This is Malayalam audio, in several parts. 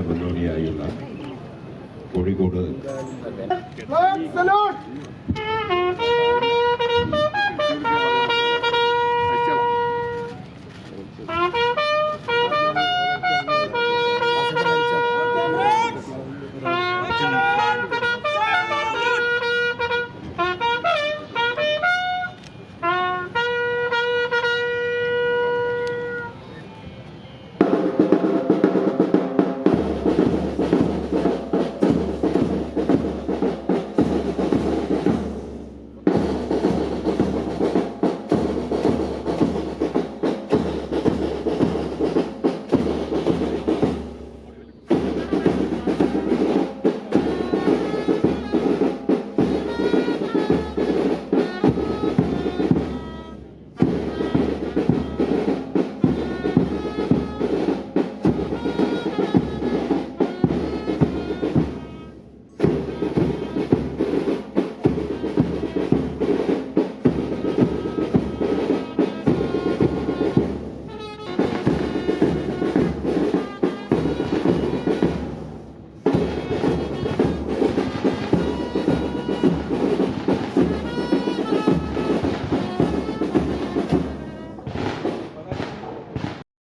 മുന്നോടിയായുള്ള കോഴിക്കോട്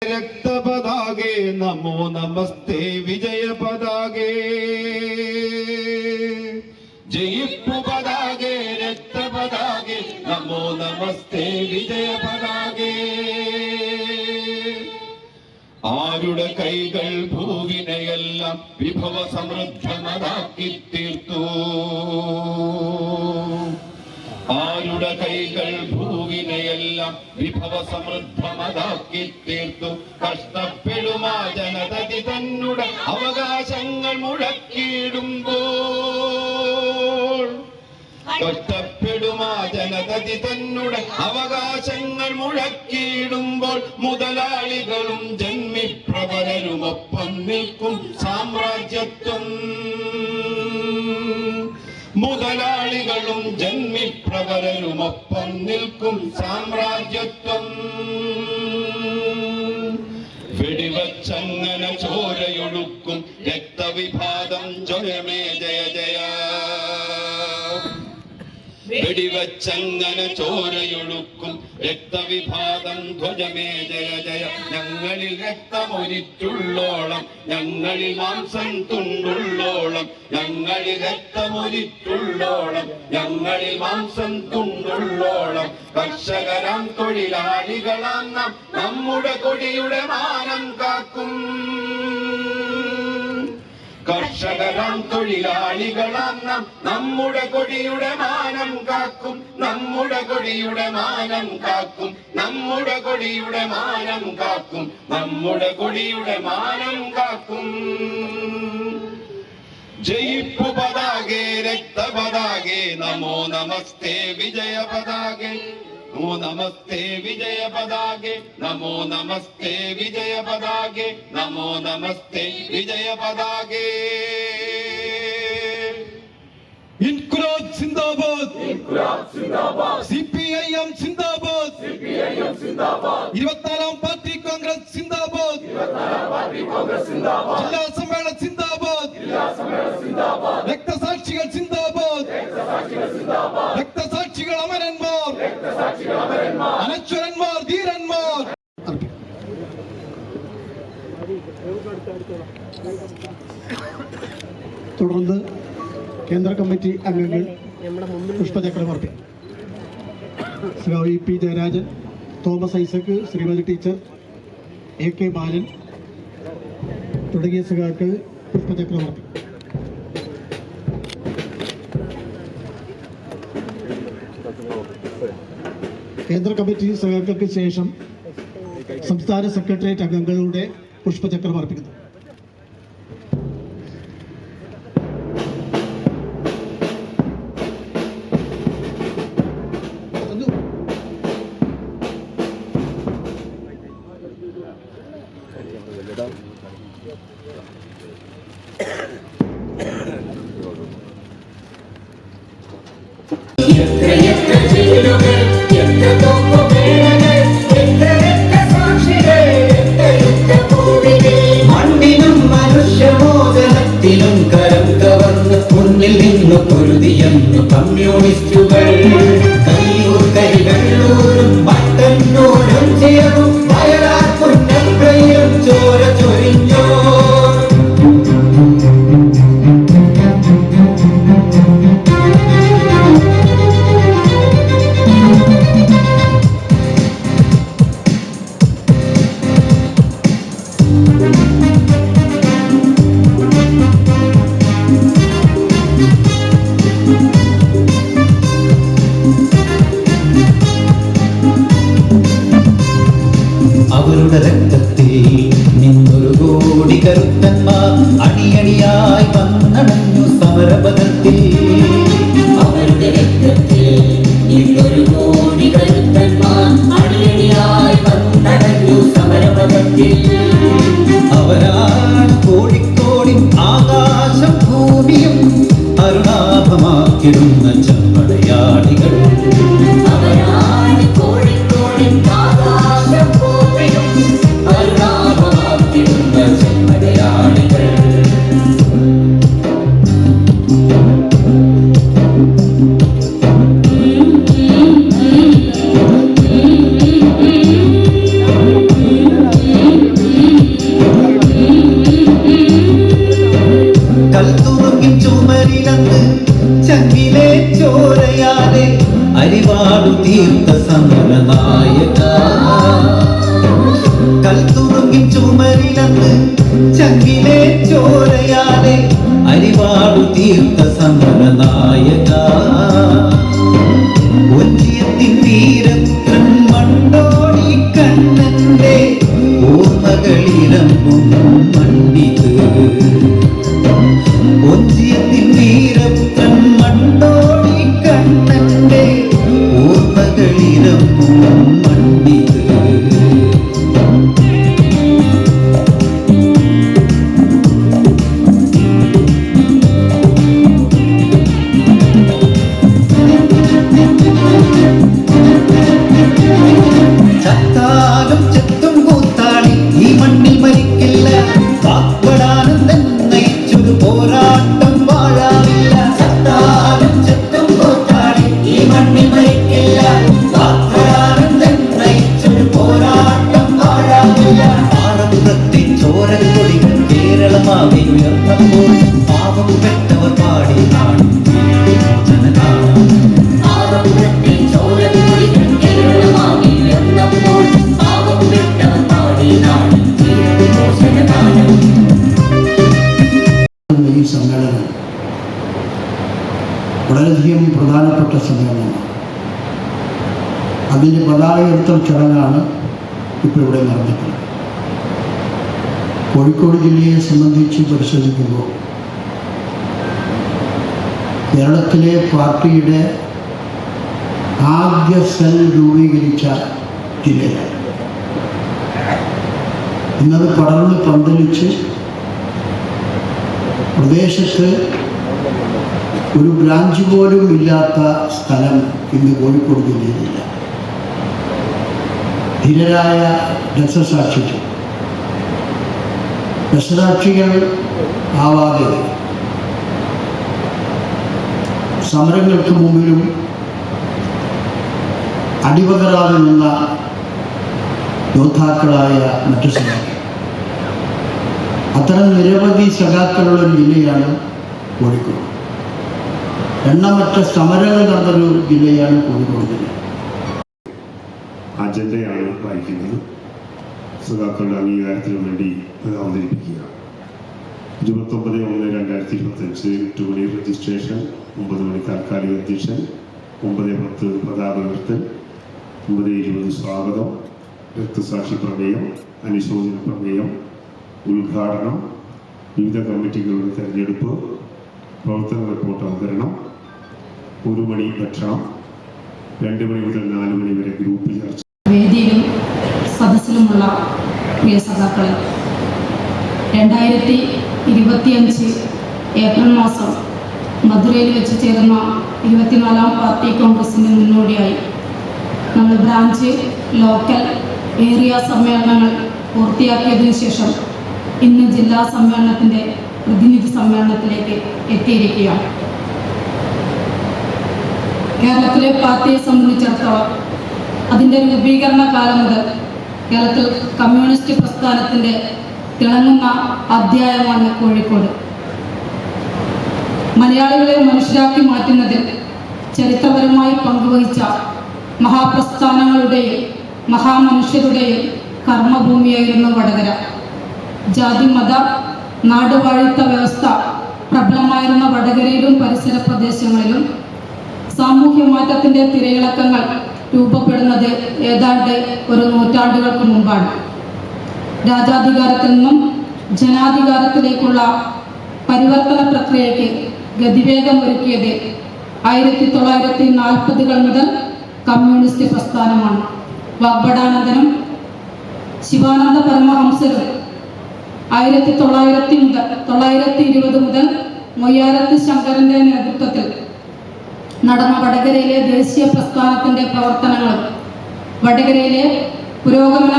രക്തപതാകെ നമോ നമസ്തേ വിജയ പതാകെ ജയിപ്പു പതാകെ രക്തപതാകെ നമോ നമസ്തേ വിജയ പതാകെ ആരുടെ കൈകൾ ഭൂവിനെയെല്ലാം വിഭവ സമൃദ്ധമതാക്കി തീർത്തു ആരുടെ കൈകൾ ഭൂവിനെയെല്ലാം വിഭവ സമൃദ്ധമതാക്കി തീർത്തു കഷ്ടപ്പെടുമാ ജനതതി തന്നുടെ അവകാശങ്ങൾ മുഴക്കിയിടുമ്പോൾ കഷ്ടപ്പെടുമാ ജനതതി തന്നുടെ അവകാശങ്ങൾ മുഴക്കിയിടുമ്പോൾ മുതലാളികളും ജന്മിപ്രവരരുമൊപ്പം നിൽക്കും സാമ്രാജ്യത്വം മുതലാളികളും ജന്മിപ്രവരരുമൊപ്പം നിൽക്കും സാമ്രാജ്യത്വം വെടിവച്ചങ്ങനെ ചോരയൊഴുക്കും രക്തവിഭാതം ജയമേ ജയ ജയ വെടിവച്ചങ്ങനെ ചോരയൊഴുക്കും രക്തവിഭാതം ധ്വജമേ ജയ ജയ ഞങ്ങളിൽ രക്തമൊരിറ്റുള്ളോളം ഞങ്ങളിൽ മാംസം തുണ്ടുള്ളോളം ഞങ്ങളിൽ രക്തമൊരിറ്റുള്ളോളം ഞങ്ങളിൽ മാംസം തുണ്ടുള്ളോളം കർഷകരാം തൊഴിലാളികളാം നാം നമ്മുടെ കൊടിയുടെ മാനം കാക്കും കർഷകരാം തൊഴിലാളികളാം നാം നമ്മുടെ കൊടിയുടെ മാനം കാക്കും നമ്മുടെ കൊടിയുടെ മാനം കാക്കും നമ്മുടെ കൊടിയുടെ മാനം കാക്കും നമ്മുടെ കൊടിയുടെ മാനം കാക്കും ജയിപ്പു പതാകെ രക്തപതാകെ നമോ നമസ്തേ വിജയ പതാകെ നമോ നമസ്തേ വിജയ പതാകെ നമോ നമസ്തേ വിജയ പതാകെ നമോ നമസ്തേ വിജയ പതാകെ ഇൻകുലാബ് സിന്ദാബാദ് സിപിഐഎം സിന്ദാബാദ് 24ാം പാർട്ടി കോൺഗ്രസ് സിന്ദാബാദ് ജില്ലാ സമ്മേളനം സിന്ദാബാദ് രക്തസാക്ഷികൾ സിന്ദാബാദ് രക്തസാക്ഷികൾ അമരന്മാർ അനശ്വരന്മാർ ധീരന്മാർ. തുടർന്ന് കേന്ദ്ര കമ്മിറ്റി അംഗങ്ങൾ പുഷ്പചക്രം അർപ്പിക്കും. Shri P Jayarajan, Thomas Isaac, Sreemathi teacher, A K Balan തുടങ്ങിയ സഖാക്കൾ പുഷ്പചക്രം അർപ്പിക്കും. കേന്ദ്ര കമ്മിറ്റി സഖാക്കൾക്ക് ശേഷം സംസ്ഥാന സെക്രട്ടേറിയറ്റ് അംഗങ്ങളുടെ പുഷ്പചക്രം അർപ്പിക്കുന്നു. Yet the കമ്മ്യൂണിസ്റ്റുകൾ കയ്യൂർ കരിവെള്ളൂരും മട്ടന്നൂരും ചേർന്നും വയലാർ പുന്നപ്രയിലും ചോര ചൊരിഞ്ഞോ. അവരുടെ രക്തത്തിൽ നിന്നൊരു കോടി കരുത്തന്മാർ അണിയണിയായി വന്നണഞ്ഞു സമരപഥത്തിൽ. അവരുടെ രക്തത്തിൽ നിന്നൊരു കോടി കരുത്തന്മാർ അണിയണിയായി വന്നണഞ്ഞു സമരപഥത്തിൽ. അവരാണ് കോഴിക്കോടിൻ ആകാശം ഭൂമിയും അരുണാഭമാക്കിടുന്ന ചെമ്പടയാളികൾ. അവരാണ് കോഴിക്കോടിൻ ആകാശം ഭൂമിയും അരുണാഭമാക്കിടുന്ന ചെമ്പടയാളികൾ. കൽത്തുറുങ്ങിൻ ചുമരിലന്ന് ചങ്കിലെ ചോരയാലെ അരിവാടു തീർത്ത സമരനായക. കൽത്തുറുങ്ങിൻ ചുമരിലന്ന് ചങ്കിലെ ചോരയാലെ അരിവാടു തീർത്ത സമരനായക. ഒഞ്ചിയത്തിൻ വീരപുത്രൻ മണ്ടോടി കണ്ണന്റെ ഓർമ്മകളിരമ്പും മണ്ണിത്. ഒഞ്ചിയത്തിൻ വീരപുത്രൻ മണ്ടോടി കണ്ണന്റെ ഓർമ്മകളിരമ്പും മണ്ണിത്. ചത്താലും ചെത്തും കൂത്താളി ഈ മണ്ണിൽ മരിക്കില്ല. വാക്പടാനന്ദൻ നയിച്ചൊരു പോരാട്ടം വാഴാവില്ല. ചത്താലും ചെത്തും കൂത്താളി ഈ മണ്ണിൽ മരിക്കില്ല. വാക്പടാനന്ദൻ നയിച്ചൊരു പോരാട്ടം വാഴാവില്ല. ആറമ്പത്തിൻ ചോരക്കൊടികൾ കേരളമാകെ ഉയർന്നപ്പോൾ പാവം പെട്ടവർ പാടി നാടും ജനഗാനം. ആറമ്പത്തിൻ ചോരക്കൊടികൾ കേരളമാകെ ഉയർന്നപ്പോൾ പാവം പെട്ടവർ പാടി നാടും ജനഗാനം. ഈ സമ്മേളനം വളരെയധികം പ്രധാനപ്പെട്ട സമ്മേളനമാണ്. അതിൻ്റെ പതാക ഉയർത്തൽ ചടങ്ങാണ് ഇപ്പോൾ ഇവിടെ നടന്നിട്ടുള്ളത്. കോഴിക്കോട് ജില്ലയെ സംബന്ധിച്ച് പരിശോധിക്കുമ്പോൾ കേരളത്തിലെ പാർട്ടിയുടെ ആദ്യ സെൽ രൂപീകരിച്ച ജില്ലയാണ്. ഇന്നത് പടർന്ന് പന്തലിച്ച് പ്രദേശത്ത് ഒരു ബ്രാഞ്ച് പോലും ഇല്ലാത്ത സ്ഥലം ഇന്ന് കോഴിക്കോട് ജില്ലയിലില്ല. ധീരരായ രക്തസാക്ഷികൾ ആവാതെ സമരങ്ങൾക്ക് മുമ്പിലും അടിപതരാതെ നിന്ന യോദ്ധാക്കളായ മറ്റു സഖാക്കൾ. അത്തരം നിരവധി സഖാക്കളുള്ള ഒരു ജില്ലയാണ് കോഴിക്കോട്. എണ്ണമറ്റ സമരങ്ങൾ നടന്നൊരു ജില്ലയാണ് കോഴിക്കോട് ജില്ല. അജണ്ടയാണ് വായിക്കുന്നത്. സഖാക്കളുടെ അംഗീകാരത്തിന് വേണ്ടി അത് അവതരിപ്പിക്കുക. 29/1/2025 8 മണി രജിസ്ട്രേഷൻ, 9 മണി താൽക്കാലിക അധ്യക്ഷൻ, 9:10 പതാക ഉയർത്തൽ, 9:20 സ്വാഗതം, രക്തസാക്ഷി പ്രമേയം, അനുശോചന പ്രമേയം, ഉദ്ഘാടനം, വിവിധ കമ്മിറ്റികളുടെ തെരഞ്ഞെടുപ്പ്, പ്രവർത്തന റിപ്പോർട്ട് അവതരണം, 1 മണി ഭക്ഷണം, 2 മണി മുതൽ 4 മണി വരെ ഗ്രൂപ്പ് ചർച്ച. വേദിയിലും സദസ്സിലുമുള്ള പ്രിയ സഖാക്കളെ, 2025 ഏപ്രിൽ മാസം മധുരയിൽ വെച്ച് ചേർന്ന 24ാം പാർട്ടി കോൺഗ്രസിന് മുന്നോടിയായി നമ്മൾ ബ്രാഞ്ച്, ലോക്കൽ, ഏരിയ സമ്മേളനങ്ങൾ പൂർത്തിയാക്കിയതിനു ശേഷം ഇന്ന് ജില്ലാ സമ്മേളനത്തിൻ്റെ പ്രതിനിധി സമ്മേളനത്തിലേക്ക് എത്തിയിരിക്കുകയാണ്. കേരളത്തിലെ പാർട്ടിയെ സംബന്ധിച്ചിടത്തോളം അതിൻ്റെ രൂപീകരണ കാലം മുതൽ കേരളത്തിൽ കമ്മ്യൂണിസ്റ്റ് പ്രസ്ഥാനത്തിൻ്റെ തിളങ്ങുന്ന അധ്യായമാണ് കോഴിക്കോട്. മലയാളികളെ മനുഷ്യരാക്കി മാറ്റുന്നതിൽ ചരിത്രപരമായി പങ്കുവഹിച്ച മഹാപ്രസ്ഥാനങ്ങളുടെയും മഹാമനുഷ്യരുടെയും കർമ്മഭൂമിയായിരുന്നു വടകര. ജാതി മത നാടുവാഴിത്ത വ്യവസ്ഥ പ്രബലമായിരുന്ന വടകരയിലും പരിസര പ്രദേശങ്ങളിലും സാമൂഹ്യ മാറ്റത്തിൻ്റെ തിരയിളക്കങ്ങൾ രൂപപ്പെടുന്നത് ഏതാണ്ട് ഒരു നൂറ്റാണ്ടുകൾക്ക് മുമ്പാണ്. രാജാധികാരത്തിൽ നിന്നും ജനാധികാരത്തിലേക്കുള്ള പരിവർത്തന പ്രക്രിയയ്ക്ക് ഗതിവേഗമൊരുക്കിയത് 1940-കൾ മുതൽ കമ്മ്യൂണിസ്റ്റ് പ്രസ്ഥാനമാണ്. വാഗ്ഭടാനന്ദനും ശിവാനന്ദ പരമഹംസരും 1920 മുതൽ മൊയ്യാരത്ത് ശങ്കരന്റെ നേതൃത്വത്തിൽ നടന്ന വടകരയിലെ ദേശീയ പ്രസ്ഥാനത്തിന്റെ പ്രവർത്തനങ്ങളും വടകരയിലെ പുരോഗമന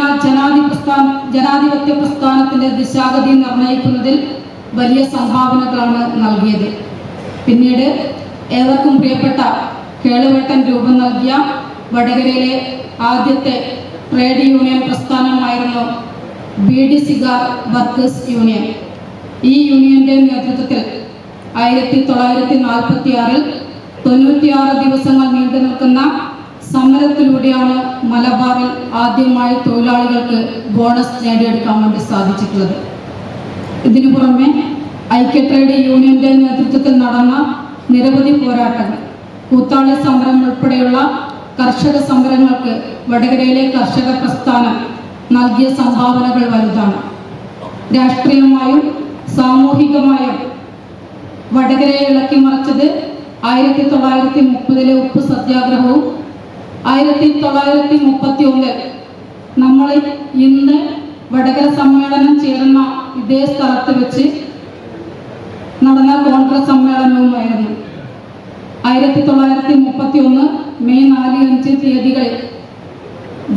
ജനാധിപത്യ പ്രസ്ഥാനത്തിന്റെ ദിശാഗതി നിർണയിക്കുന്നതിൽ വലിയ സംഭാവനകളാണ് നൽകിയത്. പിന്നീട് ഏവർക്കും പ്രിയപ്പെട്ട കേളുവെട്ടൻ രൂപം നൽകിയ വടകരയിലെ ആദ്യത്തെ ട്രേഡ് യൂണിയൻ പ്രസ്ഥാനമായിരുന്നു ബീഡി സിഗാർ വർക്കേഴ്സ് യൂണിയൻ. ഈ യൂണിയന്റെ നേതൃത്വത്തിൽ 1946-ൽ 96 ദിവസങ്ങൾ നീണ്ടു നിൽക്കുന്ന സമരത്തിലൂടെയാണ് മലബാറിൽ ആദ്യമായി തൊഴിലാളികൾക്ക് ബോണസ് നേടിയെടുക്കാൻ വേണ്ടി സാധിച്ചിട്ടുള്ളത്. ഇതിനു പുറമെ ഐക്യ ട്രേഡ് യൂണിയന്റെ നേതൃത്വത്തിൽ നടന്ന നിരവധി പോരാട്ടങ്ങൾ, കൂത്താളി സമരം ഉൾപ്പെടെയുള്ള കർഷക സമരങ്ങൾക്ക് വടകരയിലെ കർഷക പ്രസ്ഥാനം നൽകിയ സംഭാവനകൾ വലുതാണ്. രാഷ്ട്രീയമായും സാമൂഹികമായും വടകരയെ ഇളക്കി മറിച്ചത് 1930-ലെ ഉപ്പ് സത്യാഗ്രഹവും 1931-ൽ നമ്മൾ ഇന്ന് വടകര സമ്മേളനം ചേരുന്ന ഇതേ സ്ഥലത്ത് വെച്ച് നടന്ന കോൺഗ്രസ് സമ്മേളനവുമായിരുന്നു. 1931 മെയ് 4-5 തീയതികളിൽ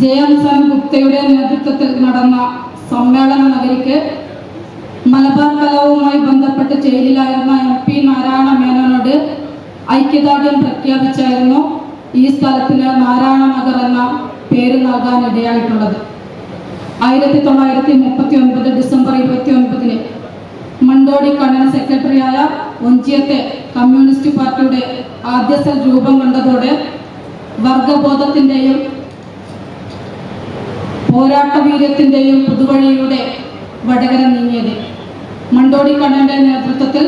ജയംസൻ ഗുപ്തയുടെ നേതൃത്വത്തിൽ നടന്ന സമ്മേളന നഗരിക്ക് മലബാർ കലാപവുമായി ബന്ധപ്പെട്ട് ജയിലിലായിരുന്ന MP നാരായണ മേനോനോട് ഐക്യദാർഢ്യം പ്രഖ്യാപിച്ചായിരുന്നു ഈ സ്ഥലത്തിന് നാരായണ നഗർ എന്ന പേര് നൽകാൻ ഇടയായിട്ടുള്ളത്. 1939 ഡിസംബർ 29-ന് മണ്ടോടി കണ്ണൻ സെക്രട്ടറിയായ ഒഞ്ചിയത്തെ കമ്മ്യൂണിസ്റ്റ് പാർട്ടിയുടെ ആദ്യ സെൽ രൂപം കൊണ്ടതോടെ വർഗബോധത്തിൻ്റെയും പോരാട്ടവീര്യത്തിൻ്റെയും പുതുവഴിയിലൂടെ വടകര നീങ്ങിയത്. മണ്ടോടി കണ്ണന്റെ നേതൃത്വത്തിൽ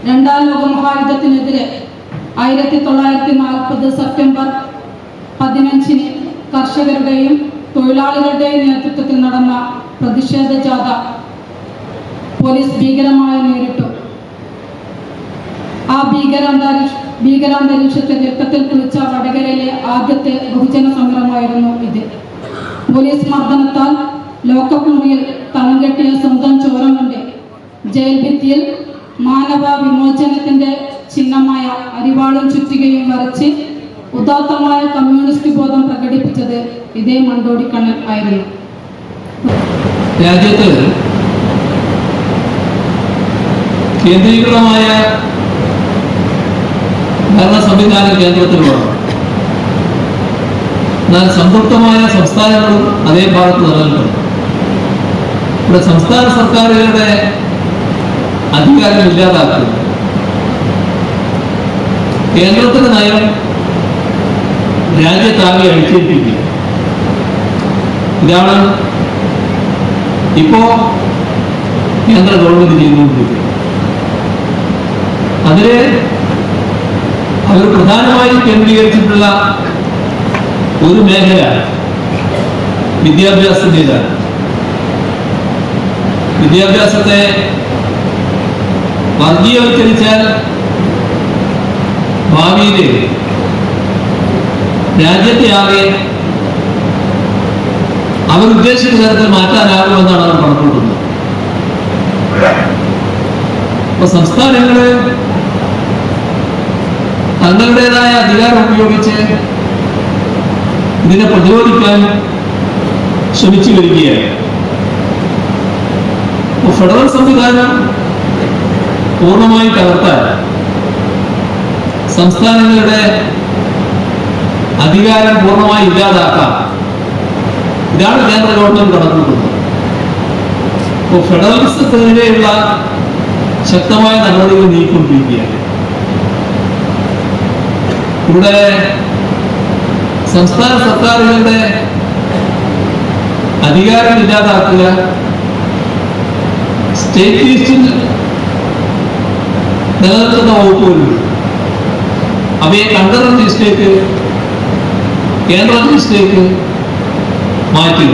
രണ്ടാം ലോകമഹായുദ്ധത്തിനെതിരെ 1940 സെപ്റ്റംബർ 15-ന് കർഷകരുടെയും തൊഴിലാളികളുടെയും നേതൃത്വത്തിൽ നടന്ന പ്രതിഷേധ ജാഥ പോലീസ് ഭീകരമായി നേരിട്ടു. ആ ഭീകരാന്തരീക്ഷത്തെ രക്തത്തിൽ കുളിച്ച വടകരയിലെ ആദ്യത്തെ ബഹുജന സമരമായിരുന്നു ഇത്. പോലീസ് മർദ്ദനത്താൽ ലോക്കപ്പ് മുറിയിൽ തളം കെട്ടിയ സ്വന്തം ചോര കൊണ്ട് ജയിൽ ഭിത്തിയിൽ മാനവ വിമോചനത്തിന്റെ ചിഹ്നമായ അരിവാളും ചുറ്റികയും വരച്ച് ഉദാത്തമായ കമ്മ്യൂണിസ്റ്റ് ബോധം പ്രകടിപ്പിച്ചത് ഇതേ മണ്ടോടി കണ്ണൻ ആയിരുന്നു. രാജ്യത്ത് കേന്ദ്രീകൃതമായ ഭരണ സംവിധാനം കേന്ദ്രത്തിലുള്ളതാണ്. എന്നാൽ സംതൃപ്തമായ സംസ്ഥാനങ്ങളും അതേ ഭാഗത്ത് നിലനിൽക്കുന്നു. ഇവിടെ സംസ്ഥാന സർക്കാരുകളുടെ അധികാരം ഇല്ലാതാക്കുന്നു. കേന്ദ്രത്തിന്റെ നയം രാജ്യത്താകെ അടിച്ചേൽപ്പിക്കുക. ഇതാണ് ഇപ്പോ കേന്ദ്ര ഗവൺമെന്റ് ചെയ്തുകൊണ്ടിരിക്കുന്നത്. അതില് അവർ പ്രധാനമായും കേന്ദ്രീകരിച്ചിട്ടുള്ള ഒരു മേഖല വിദ്യാഭ്യാസത്തിൻ്റെതാണ്. വിദ്യാഭ്യാസത്തെ വർഗീയവൽക്കരിച്ചാൽ ഭാവിയിൽ രാജ്യത്തെ ആകെ അവരുദ്ദേശിച്ച തരത്തിൽ മാറ്റാനാകുമെന്നാണ് അവർ കണക്കുകൂട്ടുന്നത്. അപ്പൊ സംസ്ഥാനങ്ങള് തങ്ങളുടേതായ അധികാരം ഉപയോഗിച്ച് ഇതിനെ പ്രതിരോധിക്കാൻ ശ്രമിച്ചു വരികയാണ്. ഫെഡറൽ സംവിധാനം പൂർണ്ണമായി തകർത്താൽ സംസ്ഥാനങ്ങളുടെ അധികാരം പൂർണ്ണമായി ഇല്ലാതാക്കാം. ഇതാണ് കേന്ദ്ര ഗവൺമെന്റ് കണക്കുകൂട്ടുന്നത്. ഇപ്പോൾ ഫെഡറലിസത്തിനെതിരെയുള്ള ശക്തമായ നടപടികൾ നീക്കൊണ്ടിരിക്കുകയാണ്. ഇവിടെ സംസ്ഥാന സർക്കാരുകളുടെ അധികാരം ഇല്ലാതാക്കുക, സ്റ്റേറ്റ് ലിസ്റ്റിൽ നിലനിൽക്കുന്ന വകുപ്പുകളുണ്ട്, അവയെ കണ്ടറന്റ് ലിസ്റ്റിലേക്ക് കേന്ദ്ര ലിസ്റ്റിലേക്ക് മാറ്റുക.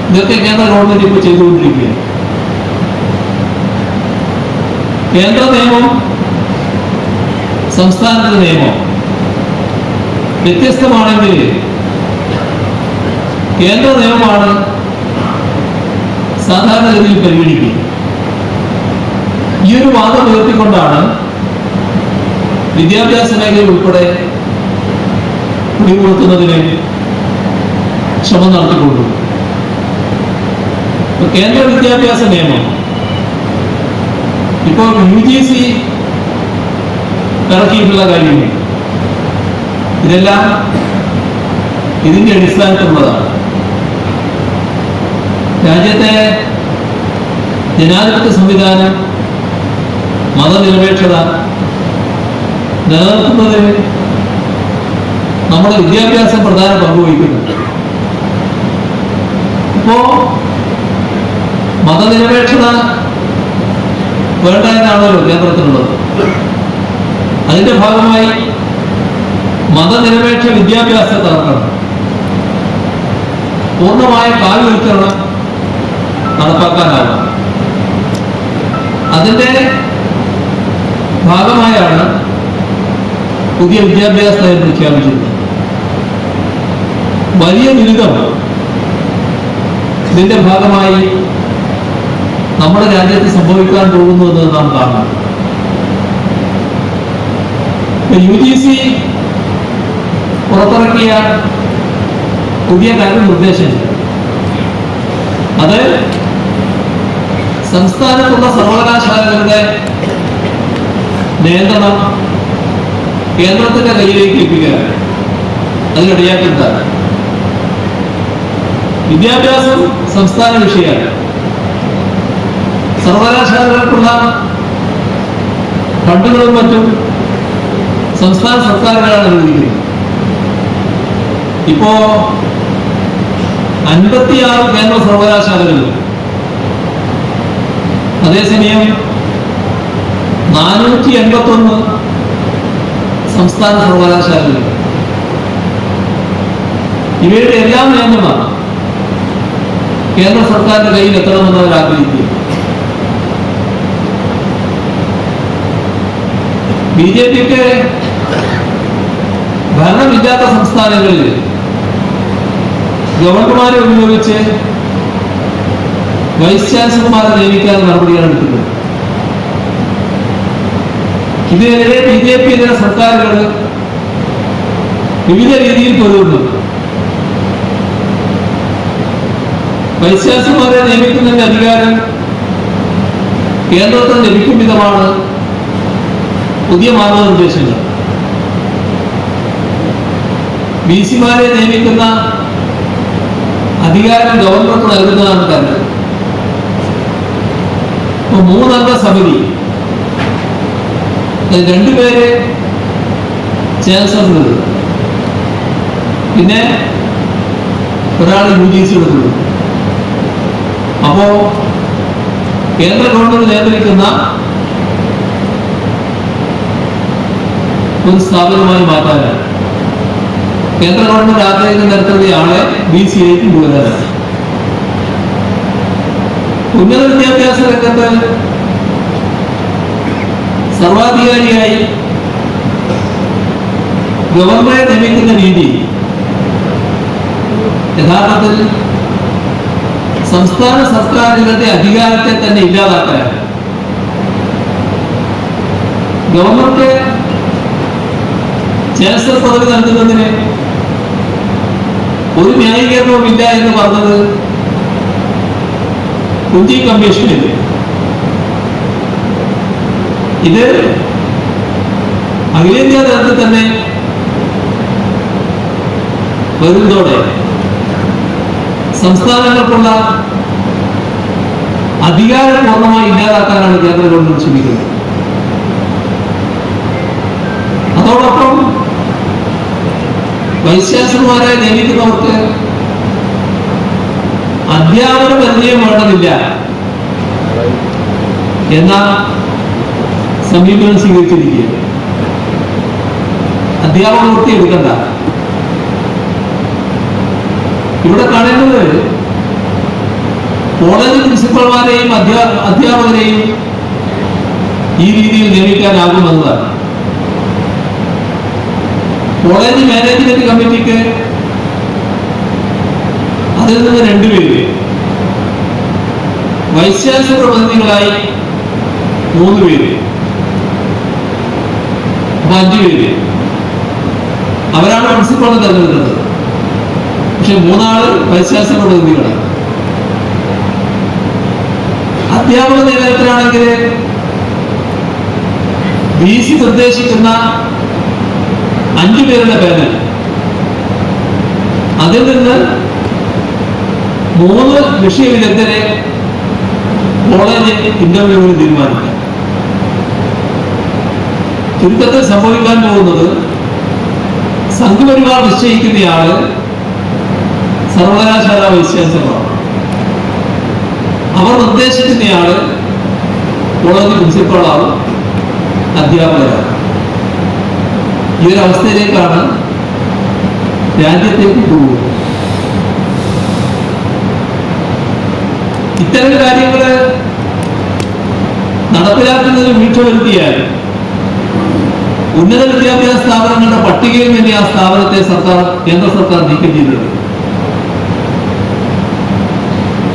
ഇതൊക്കെ കേന്ദ്ര ഗവൺമെന്റ് ഇപ്പോൾ ചെയ്തുകൊണ്ടിരിക്കുകയാണ്. കേന്ദ്ര നിയമം സംസ്ഥാനത്തിന്റെ നിയമം വ്യത്യസ്തമാണെങ്കിൽ കേന്ദ്ര നിയമമാണ് സാധാരണഗതിയിൽ പരിഗണിക്കുക. ഈ ഒരു വാദം ഉയർത്തിക്കൊണ്ടാണ് വിദ്യാഭ്യാസ മേഖലയിൽ ഉൾപ്പെടെ കുടികൊടുക്കുന്നതിന് ശ്രമം നടത്തിക്കൊണ്ടു. കേന്ദ്ര വിദ്യാഭ്യാസ നിയമം ഇപ്പോൾ UGC ഇറക്കിയിട്ടുള്ള കാര്യങ്ങൾ ഇതെല്ലാം ഇതിന്റെ അടിസ്ഥാനത്തിലുള്ളതാണ്. രാജ്യത്തെ ജനാധിപത്യ സംവിധാനം, മതനിരപേക്ഷത നിലനിർത്തുന്നതിന് നമ്മുടെ വിദ്യാഭ്യാസം പ്രധാന പങ്ക് വഹിക്കുന്നുണ്ട്. ഇപ്പോ മതനിരപേക്ഷത വേണ്ട എന്നാണല്ലോ കേന്ദ്രത്തിലുള്ളത്. അതിന്റെ ഭാഗമായി മതനിരപേക്ഷ വിദ്യാഭ്യാസത്തെ നടക്കണം. പൂർണ്ണമായ കാവ്യവൽക്കരണം നടപ്പാക്കാനാകും. അതിന്റെ ഭാഗമായാണ് പുതിയ വിദ്യാഭ്യാസ നയം പ്രഖ്യാപിച്ചിരുന്നത്. വലിയ ദുരിതം ഇതിന്റെ ഭാഗമായി നമ്മുടെ രാജ്യത്ത് സംഭവിക്കാൻ പോകുന്നു എന്ന് നാം കാണണം. UGC പുറത്തിറക്കിയ പുതിയ കാര്യനിർദ്ദേശങ്ങൾ അത് സംസ്ഥാനത്തുള്ള സർവകലാശാലകളുടെ നിയന്ത്രണം കേന്ദ്രത്തിന്റെ കയ്യിലേക്ക് എത്തിക്കുക, അതിനിടയാക്കിയിട്ടാണ്. വിദ്യാഭ്യാസം സംസ്ഥാന വിഷയമാണ്. സർവകലാശാലകൾക്കുള്ള ഫണ്ടുകളും മറ്റും സംസ്ഥാന സർക്കാരുകളാണ് അനുവദിക്കുന്നത്. ഇപ്പോ 56 കേന്ദ്ര സർവകലാശാലകളിൽ, അതേസമയം 481 സംസ്ഥാന സർവകലാശാലകൾ. ഇവയുടെ എല്ലാം നിയമമാണ് കേന്ദ്ര സർക്കാരിന്റെ കയ്യിൽ എത്തണമെന്ന് അവർ ആഗ്രഹിക്കുക. BJPക്ക് ഭരണമില്ലാത്ത സംസ്ഥാനങ്ങളിൽ ഗവർണർമാരെ ഉപയോഗിച്ച് വൈസ് ചാൻസലർമാരെ നിയമിക്കാൻ നടപടിയാണ് എടുക്കുന്നത്. ഇതിനെതിരെ BJP ഇതര സർക്കാരുകൾ വിവിധ രീതിയിൽ പൊരുതുന്നുണ്ട്. വൈസ് ചാൻസലർമാരെ നിയമിക്കുന്നതിന്റെ അധികാരം കേന്ദ്രത്തിന് ലഭിക്കും വിധമാണ് പുതിയ മാർഗനിർദ്ദേശങ്ങൾ. VC-മാരെ നിയമിക്കുന്ന അധികാരം ഗവർണർക്ക് നൽകുന്നതാണ് കാര്യം. 3 അംഗ സമിതി, 2 പേര് ചാൻസലർ, പിന്നെ ഒരാൾ UGC കൊടുക്കുന്നു. അപ്പോ കേന്ദ്ര ഗവൺമെന്റ് നിയന്ത്രിക്കുന്ന ഒരു സ്ഥാപനമായി മാറ്റാനാണ് കേന്ദ്ര ഗവൺമെന്റ് ആഗ്രഹിക്കുന്ന തരത്തിലുള്ള ആളെ BCAക്ക് കൊണ്ടുവരാനാണ്. ഉന്നത വിദ്യാഭ്യാസ രംഗത്ത് സർവാധികാരിയായി ഗവർണറെ നിയമിക്കുന്ന രീതി യഥാർത്ഥത്തിൽ സംസ്ഥാന സർക്കാരുകളുടെ അധികാരത്തെ തന്നെ ഇല്ലാതാക്കാനാണ്. ഗവർണർക്ക് ചാൻസലർ പദവി നൽകുന്നതിന് ഒരു ന്യായീകരണവും ഇല്ല എന്ന് പറഞ്ഞത് കുഞ്ചി കമ്മീഷനിൽ. ഇത് അഖിലേന്ത്യാ തലത്തിൽ തന്നെ വരുന്നതോടെ സംസ്ഥാനങ്ങൾക്കുള്ള അധികാരം പൂർണ്ണമായി ഇല്ലാതാക്കാനാണ് കേന്ദ്ര ഗവൺമെന്റ് ശ്രമിക്കുന്നത്. അതോടൊപ്പം വൈസ് ചാൻസലർമാരെ നിയമിക്കുന്നവർക്ക് അധ്യാപന പരിചയം വേണ്ടതില്ല എന്ന സമീപനം സ്വീകരിച്ചിരിക്കുകയാണ്. അധ്യാപക വൃത്തി എടുക്കണ്ട. ഇവിടെ കാണേണ്ടത് കോളേജ് പ്രിൻസിപ്പൽമാരെയും അധ്യാപകരെയും ഈ രീതിയിൽ നിയമിക്കാനാകുമെന്നതാണ്. കോളേജ് മാനേജ്മെന്റ് കമ്മിറ്റിക്ക് അതിൽ നിന്ന് 2 പേര്, വൈസ് ചാൻസലർ പ്രതിനിധികളായി 3 പേര്, 5 പേര്. അവരാണ് പ്രിൻസിപ്പളിനെ തെരഞ്ഞെടുക്കുന്നത്. പക്ഷെ 3 ആള് വൈസ് ചാൻസലർ പ്രതിനിധികളാണ്. അധ്യാപക നിയമനത്തിലാണെങ്കിൽ VC നിർദ്ദേശിക്കുന്ന 5 പേരുടെ പാനൽ, അതിൽ നിന്ന് 3 വിഷയവിദഗ്ധരെ കോളേജ് ഇന്റർവ്യൂവിൽ തീരുമാനിക്കാം. ചുരുക്കത്തിൽ സംഭവിക്കാൻ പോകുന്നത് സംഘപരിവാർ നിശ്ചയിക്കുന്നയാള് സർവകലാശാല വൈസ് ചാൻസലറാണ്. അവർ നിർദ്ദേശിക്കുന്നയാള് കോളേജ് പ്രിൻസിപ്പളാവും, അധ്യാപകരാണ്. ഈ ഒരു അവസ്ഥയിലേക്കാണ് രാജ്യത്തേക്ക് പോകുന്നത്. ഇത്തരം കാര്യങ്ങൾ നടപ്പിലാക്കുന്നതിന് വീഴ്ച വരുത്തിയാൽ ഉന്നത വിദ്യാഭ്യാസ സ്ഥാപനങ്ങളുടെ പട്ടികയിൽ തന്നെ ആ സ്ഥാപനത്തെ കേന്ദ്ര സർക്കാർ നീക്കം ചെയ്തത്.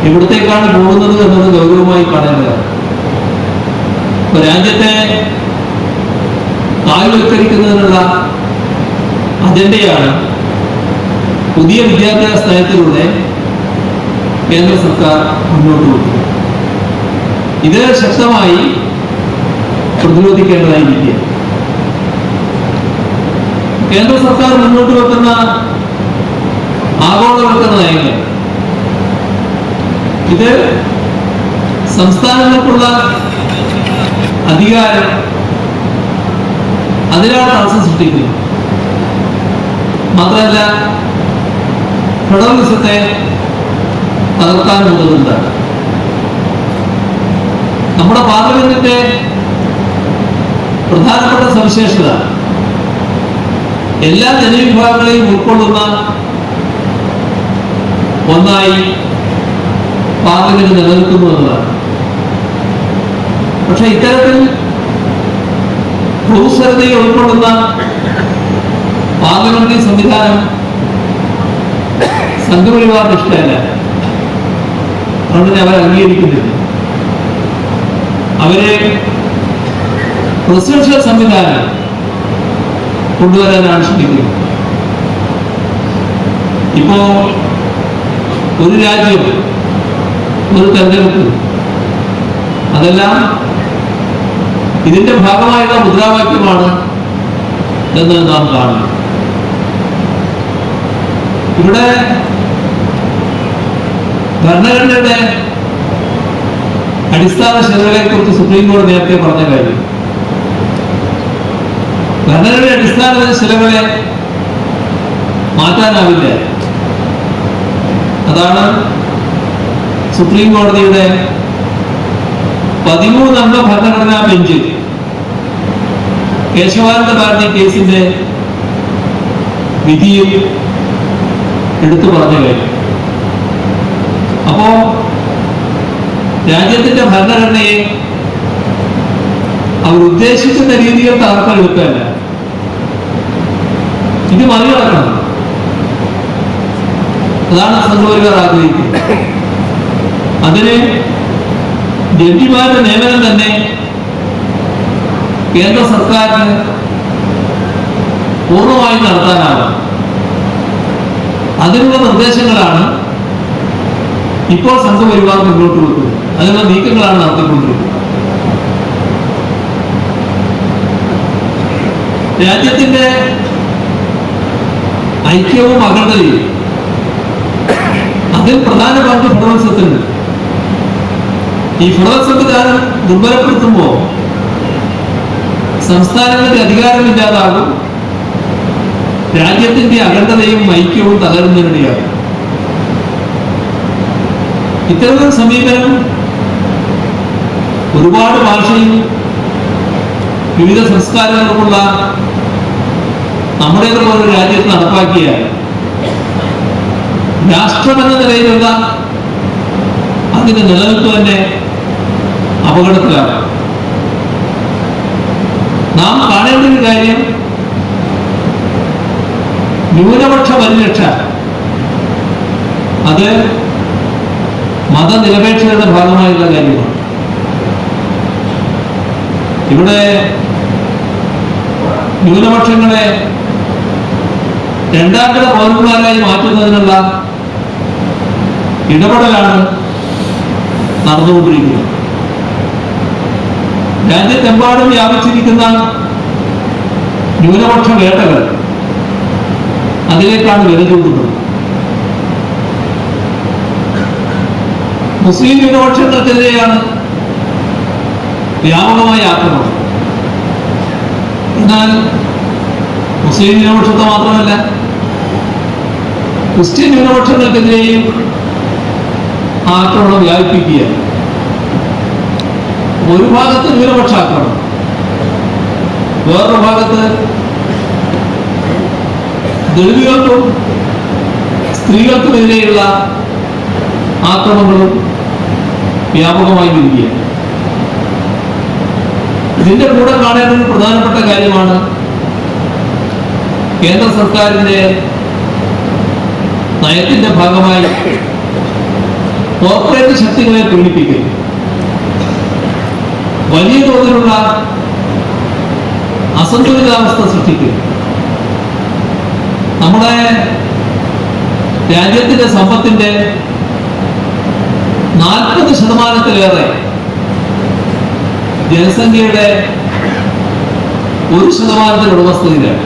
എവിടത്തേക്കാണ് പോകുന്നത് എന്നത് ഗൗരവമായി കാണേണ്ടതാണ്. രാജ്യത്തെ കായികവൽക്കരിക്കുന്നതിനുള്ള അജണ്ടയാണ് പുതിയ വിദ്യാഭ്യാസ നയത്തിലൂടെ കേന്ദ്ര സർക്കാർ മുന്നോട്ട് വെക്കുന്നത്. ഇത് ശക്തമായി പ്രതിരോധിക്കേണ്ടതായിരിക്കുക. കേന്ദ്ര സർക്കാർ മുന്നോട്ട് വെക്കുന്ന ആഗോളവൽക്കരണ നയങ്ങൾ ഇത് സംസ്ഥാനങ്ങൾക്കുള്ള അധികാരം അതിലാണ് തടസ്സം സൃഷ്ടിക്കുന്നത്. മാത്രമല്ല ഫെഡറലിസത്തെ തകർക്കാൻ ഉതകുന്നതാണ്. നമ്മുടെ പാർലമെന്റിന്റെ പ്രധാനപ്പെട്ട സവിശേഷത എല്ലാ ജനവിഭാഗങ്ങളെയും ഉൾക്കൊള്ളുന്ന ഒന്നായി പാർലമെന്റ് നിലനിൽക്കുന്നു എന്നതാണ്. പക്ഷെ ഇത്തരത്തിൽ ഭൂസ്വരതയെ ഉൾക്കൊള്ളുന്ന പാർലമെന്ററി സംവിധാനം സംഘപരിവാറിന് ഇഷ്ടമല്ല. അതുകൊണ്ട് അവർ അംഗീകരിക്കുന്നില്ല. അവര് പ്രസിഡൻഷ്യൽ സംവിധാനം കൊണ്ടുവരാനാണ് ശ്രമിക്കുന്നത്. ഇപ്പോ ഒരു രാജ്യം, ഒരു തെരഞ്ഞെടുപ്പ്, അതെല്ലാം ഇതിന്റെ ഭാഗമായുള്ള മുദ്രാവാക്യമാണ് എന്ന് നാം കാണുന്നു. ഇവിടെ ഭരണഘടനയുടെ അടിസ്ഥാന ശിലകളെ കുറിച്ച് സുപ്രീം കോടതി നേരത്തെ പറഞ്ഞ കാര്യം, ഭരണഘടനയുടെ അടിസ്ഥാന ശിലകളെ മാറ്റാനാവില്ല. അതാണ് സുപ്രീം കോടതിയുടെ 13 അംഗ ഭരണഘടനാ ബെഞ്ച് കേശവാനന്ദ ഭാരതി കേസിന്റെ വിധിയിൽ എടുത്തു പറഞ്ഞ കാര്യം. അപ്പോ രാജ്യത്തിന്റെ ഭരണഘടനയെ അവർ ഉദ്ദേശിക്കുന്ന രീതിയിൽ തകർക്കാൻ എടുക്കുകയല്ല, ഇത് മറികടക്കണം. അതാണ് സംഘപരിവാർ ആഗ്രഹിക്കുന്നത്. അതിന് ജഡ്ജിമാരുടെ നിയമനം തന്നെ കേന്ദ്ര സർക്കാരിന് പൂർണ്ണമായി നടത്താനാവാം. അതിനുള്ള നിർദ്ദേശങ്ങളാണ് ഇപ്പോൾ സംഘപരിവാർ മുന്നോട്ട് വെക്കുന്നത്. അതിനുള്ള നീക്കങ്ങളാണ് നടത്തിക്കൊണ്ടിരിക്കുന്നത്. രാജ്യത്തിന്റെ ഐക്യവും അഖണ്ഡതയും, അതിൽ പ്രധാന പങ്ക് ഫെഡറൽ സംവിധാനത്തിനുണ്ട്. ഈ ഫെഡറൽ സംവിധാനം ദുർബലപ്പെടുത്തുമ്പോൾ സംസ്ഥാനങ്ങളുടെ അധികാരമില്ലാതാകും, രാജ്യത്തിന്റെ അഖണ്ഡതയും ഐക്യവും തകരുന്നതിനിടയാകും. ഇത്തരമൊരു സമീപനം ഒരുപാട് ഭാഷയും വിവിധ സംസ്കാരങ്ങൾക്കുള്ള നമ്മുടേതുപോലെ രാജ്യത്ത് നടപ്പാക്കിയാൽ രാഷ്ട്രമെന്ന നിലയിലുള്ള അതിന്റെ നിലനിൽപ്പ് തന്നെ അപകടത്തിലാകും. നാം കാണേണ്ട ഒരു കാര്യം, ന്യൂനപക്ഷ പരിരക്ഷ അത് മതനിരപേക്ഷതയുടെ ഭാഗമായുള്ള കാര്യമാണ്. ഇവിടെ ന്യൂനപക്ഷങ്ങളെ രണ്ടാംകിട പൗരന്മാരായി മാറ്റുന്നതിനുള്ള ഇടപെടലാണ് നടന്നുകൊണ്ടിരിക്കുന്നത്. രാജ്യത്തെമ്പാടും വ്യാപിച്ചിരിക്കുന്ന ന്യൂനപക്ഷ വേട്ടകൾ അതിലേക്കാണ് വില ചൂണ്ടുന്നത്. മുസ്ലിം ന്യൂനപക്ഷങ്ങൾക്കെതിരെയാണ് വ്യാപകമായ ആക്രമണം. എന്നാൽ മുസ്ലിം ന്യൂനപക്ഷത്തെ മാത്രമല്ല, ക്രിസ്ത്യൻ ന്യൂനപക്ഷങ്ങൾക്കെതിരെയും ആക്രമണം വ്യാപിപ്പിക്കുകയാണ്. ഒരു ഭാഗത്ത് ന്യൂനപക്ഷ ആക്രമണം, വേറൊരു ഭാഗത്ത് ദളിതുകൾക്കും സ്ത്രീകൾക്കുമെതിരെയുള്ള ആക്രമണങ്ങളും വ്യാപകമായി വരികയാണ്. ഇതിന്റെ കൂടെ കാണേണ്ട ഒരു പ്രധാനപ്പെട്ട കാര്യമാണ് കേന്ദ്ര സർക്കാരിന്റെ നയത്തിന്റെ ഭാഗമായി കോർപ്പറേറ്റ് ശക്തികളെ പീഡിപ്പിക്കൽ, വലിയ തോതിലുള്ള അസന്തുലിതാവസ്ഥ സൃഷ്ടിക്കൽ, നമ്മുടെ രാജ്യത്തിന്റെ സമ്പത്തിന്റെ 40% ജനസംഖ്യയുടെ 1% ഉടമസ്ഥതയിലാണ്.